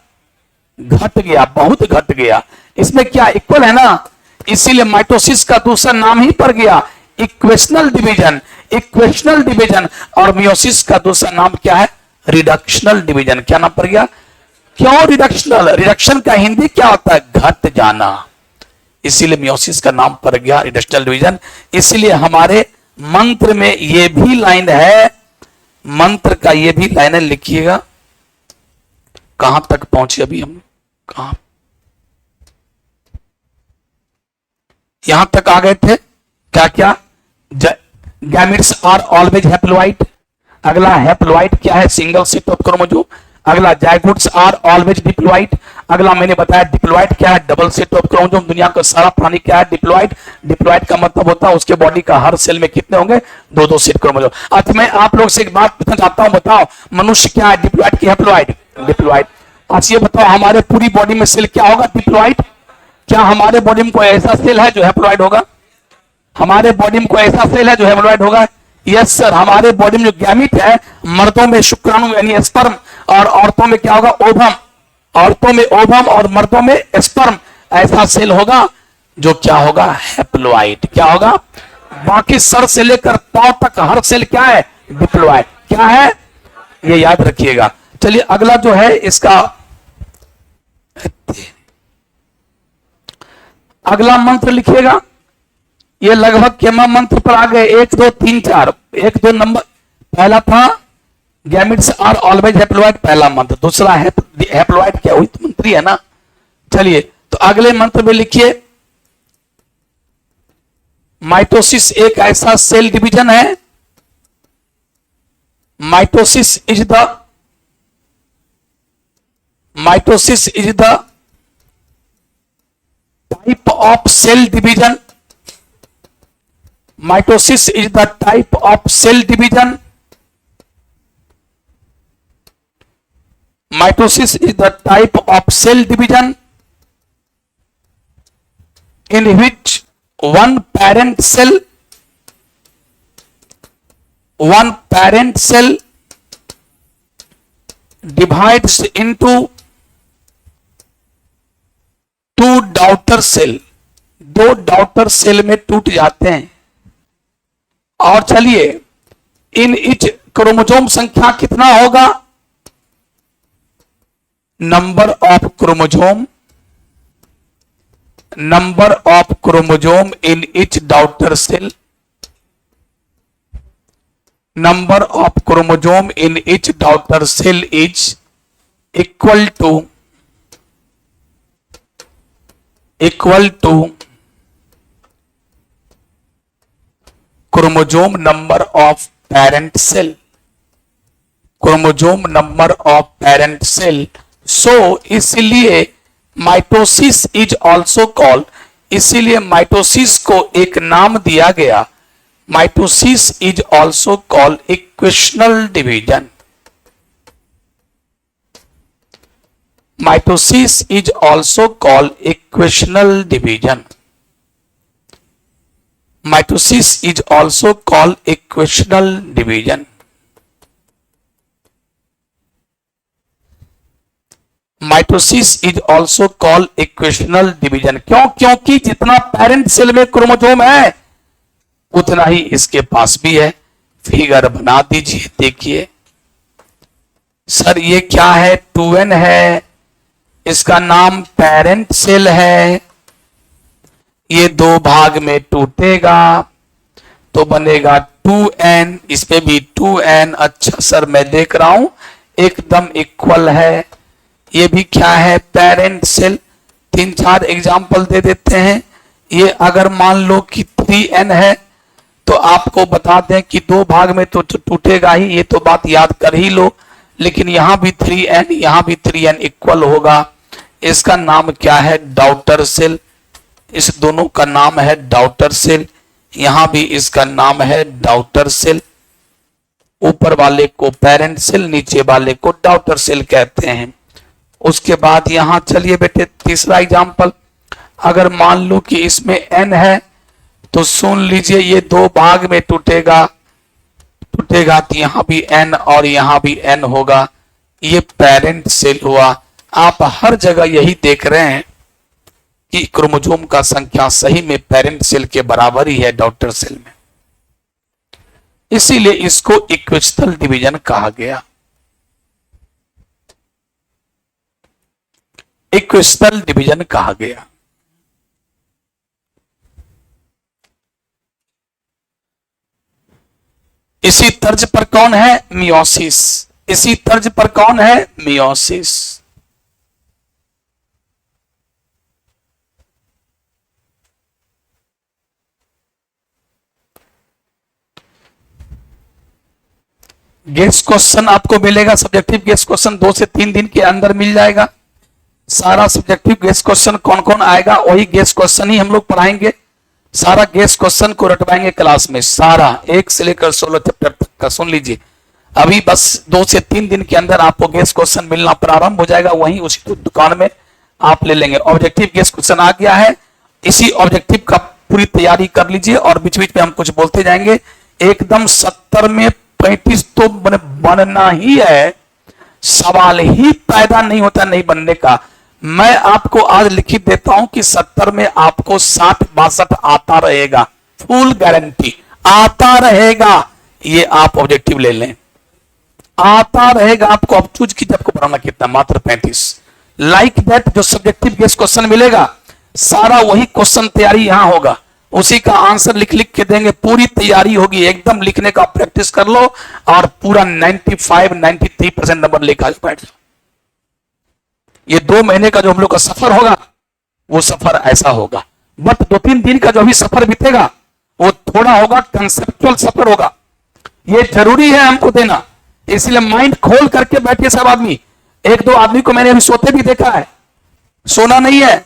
[SPEAKER 1] घट गया, बहुत घट गया। इसमें क्या इक्वल है ना, इसीलिए माइटोसिस का दूसरा नाम ही पड़ गया इक्वेशनल डिवीजन, इक्वेशनल डिवीजन। और मियोसिस का दूसरा नाम क्या है, रिडक्शनल डिवीजन। क्या नाम पड़ गया, क्यों रिडक्शनल, रिडक्शन का हिंदी क्या होता है, घट जाना, इसीलिए मियोसिस का नाम पड़ गया रिडक्शनल डिवीजन। इसीलिए हमारे मंत्र में ये भी लाइन है, मंत्र का ये भी लाइन लिखिएगा। कहां तक पहुंचे अभी हम, कहां, यहां तक आ गए थे, क्या क्या, गैमेट्स आर ऑलवेज हैप्लॉइड। अगला हैप्लॉइड क्या है, सिंगल सेट ऑफ क्रोमोसोम। अगला जायगोट्स आर ऑलवेज डिप्लॉइड। अगला मैंने बताया डिप्लॉइड क्या है, डबल सेट ऑफ क्रोमोसोम। दुनिया का सारा प्राणी क्या है, डिप्लॉइड। डिप्लॉइड का मतलब होता है उसके बॉडी का हर सेल में कितने होंगे, दो दो सेट क्रोमोसोम। आज मैं आप लोग से एक बात पूछना चाहता हूं, बताओ मनुष्य क्या है, डिप्लॉइड की हैप्लॉइड, डिप्लॉइड। आज ये बताओ हमारे पूरी बॉडी में सेल क्या होगा, डिप्लॉइड। क्या हमारे बॉडी में कोई ऐसा सेल है जो हैप्लॉइड होगा, हमारे बॉडी में कोई ऐसा सेल है जो हैप्लॉइड होगा? यस सर, हमारे बॉडी में जो गैमिट है, मर्दों में शुक्राणु यानी स्पर्म, और औरतों में क्या होगा, ओवम। औरतों में ओवम और मर्दों में स्पर्म, ऐसा सेल होगा जो क्या होगा, हैप्लॉइड। क्या होगा, बाकी सर से लेकर पांव तक हर सेल क्या है, डिप्लॉइड। क्या है, ये याद रखिएगा। चलिए अगला जो है इसका, अगला मंत्र लिखिएगा। ये लगभग केमा मंत्र पर आ गए, 1 2 3 4, 1 2 नंबर। पहला था गैमेट्स आर ऑलवेज हैप्लॉइड, पहला मंत्र। दूसरा हैप्लॉइड क्या हुई, तो मंत्री है ना। चलिए तो अगले मंत्र में लिखिए, माइटोसिस एक ऐसा सेल डिवीजन है, mitosis is the type of cell division. Mitosis is the type of cell division. Mitosis is the type of cell division in which one parent cell divides into two daughter cell, दो daughter cell में टूट जाते हैं। और चलिए in each chromosome संख्या कितना होगा, number of chromosome in each daughter cell, number of chromosome in each daughter cell is equal to chromosome number of parent cell, chromosome number of parent cell. So इसलिए mitosis is also called, इसीलिए mitosis को एक नाम दिया गया, mitosis is also called equational division. Mitosis is also called equational division. Mitosis is also called equational division. Mitosis is also called equational division. क्यों? क्योंकि जितना पेरेंट सेल में क्रोमोसोम है उतना ही इसके पास भी है। फिगर बना दीजिए, देखिए सर ये क्या है? 2n है, इसका नाम पेरेंट सेल है। ये दो भाग में टूटेगा तो बनेगा 2n, इस पे भी 2n। अच्छा सर मैं देख रहा हूं एकदम इक्वल है। ये भी क्या है? Parent cell. 3-4 एग्जाम्पल दे देते हैं। ये अगर मान लो कि 3n है तो आपको बता दें कि दो भाग में तो टूटेगा ही, ये तो बात याद कर ही लो। लेकिन यहां भी 3n, यहां भी 3n इक्वल होगा। इसका नाम क्या है? Daughter cell. इस दोनों का नाम है डॉटर सेल। यहां भी इसका नाम है डॉटर सेल। ऊपर वाले को पेरेंट सेल, नीचे वाले को डॉटर सेल कहते हैं। उसके बाद यहां चलिए बेटे तीसरा एग्जाम्पल। अगर मान लो कि इसमें n है तो सुन लीजिए ये दो भाग में टूटेगा तो यहां भी n और यहां भी n होगा। ये पेरेंट सेल हुआ। आप हर जगह यही देख रहे हैं कि क्रोमोसोम का संख्या सही में पेरेंट सेल के बराबर ही है डॉटर सेल में, इसीलिए इसको इक्वेशनल डिवीजन कहा गया। इक्वेशनल डिवीजन कहा गया। इसी तर्ज पर कौन है? मियोसिस। इसी तर्ज पर कौन है? मियोसिस। गेस क्वेश्चन आपको मिलेगा, सब्जेक्टिव गेस क्वेश्चन 2 से 3 दिन के अंदर मिल जाएगा। सारा सब्जेक्टिव गेस क्वेश्चन कौन कौन आएगा वही गेस क्वेश्चन ही हम लोग पढ़ाएंगे। सारा गेस क्वेश्चन को रटवाएंगे क्लास में, सारा 1 से लेकर 16 चैप्टर तक का। सुन लीजिए अभी बस 2 से 3 दिन के अंदर आपको गेस क्वेश्चन मिलना प्रारंभ हो जाएगा, वहीं उसी दुकान में आप ले लेंगे। ऑब्जेक्टिव गेस क्वेश्चन आ गया है, इसी ऑब्जेक्टिव का पूरी तैयारी कर लीजिए और बीच बीच में हम कुछ बोलते जाएंगे। एकदम 70 में 35 तो बनना ही है, सवाल ही पैदा नहीं होता नहीं बनने का। मैं आपको आज लिखित देता हूं कि 70 में आपको 60-62 आता रहेगा, फुल गारंटी आता रहेगा। ये आप ऑब्जेक्टिव ले लें, आता रहेगा आपको। अब चूज कीजिए आपको बनाना कितना, मात्र 35। लाइक दैट जो सब्जेक्टिव गेस क्वेश्चन मिलेगा सारा वही क्वेश्चन तैयारी यहां होगा, उसी का आंसर लिख लिख के देंगे। पूरी तैयारी होगी, एकदम लिखने का प्रैक्टिस कर लो और पूरा 95-93% नंबर लेकर बैठ जाओ। ये 2 महीने का जो हम लोग का सफर होगा वो सफर ऐसा होगा। बट 2-3 दिन का जो भी सफर बीतेगा वो थोड़ा होगा कंसेप्चुअल सफर होगा। ये जरूरी है हमको देना, इसलिए माइंड खोल करके बैठिए सब आदमी। 1-2 आदमी को मैंने अभी सोते भी देखा है, सोना नहीं है,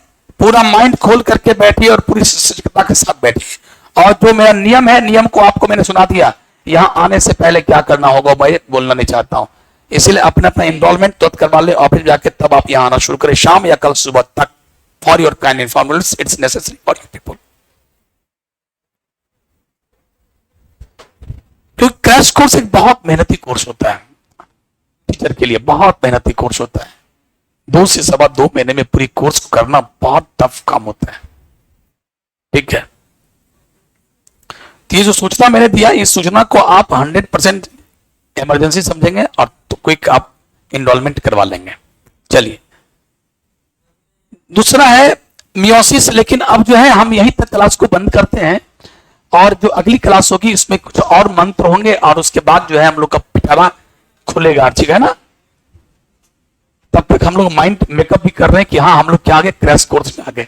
[SPEAKER 1] पूरा माइंड खोल करके बैठिए और पूरी सजगता के साथ बैठिए। और जो मेरा नियम है, नियम को आपको मैंने सुना दिया। यहां आने से पहले क्या करना होगा मैं बोलना नहीं चाहता हूं, इसलिए अपना अपना एनरोलमेंट तुरंत करवा ले और फिर जाके तब आप यहां आना शुरू करें, शाम या कल सुबह तक। For your kind information it's necessary for you people. क्योंकि क्रैश कोर्स एक बहुत मेहनती कोर्स होता है, टीचर के लिए बहुत मेहनती कोर्स होता है। 2 से 2.25 महीने में पूरी कोर्स को करना बहुत टफ काम होता है, ठीक है। तो ये जो सूचना मैंने दिया, इस सूचना को आप 100% इमरजेंसी समझेंगे और तो क्विक आप इनरोलमेंट करवा लेंगे। चलिए दूसरा है मियोसिस। लेकिन अब जो है हम यहीं तक क्लास को बंद करते हैं और जो अगली क्लास होगी इसमें कुछ और मंत्र होंगे और उसके बाद जो है हम लोग का पिटारा खुलेगा, ठीक है ना। तब तक हम लोग माइंड मेकअप भी कर रहे हैं कि हाँ हम लोग क्या आ गए, क्रैश कोर्स में आ गए,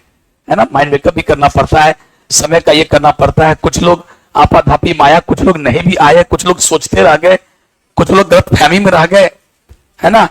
[SPEAKER 1] है ना। माइंड मेकअप भी करना पड़ता है, समय का ये करना पड़ता है। कुछ लोग आपाधापी माया, कुछ लोग नहीं भी आए, कुछ लोग सोचते रह गए, कुछ लोग गलत फहमी में रह गए, है ना।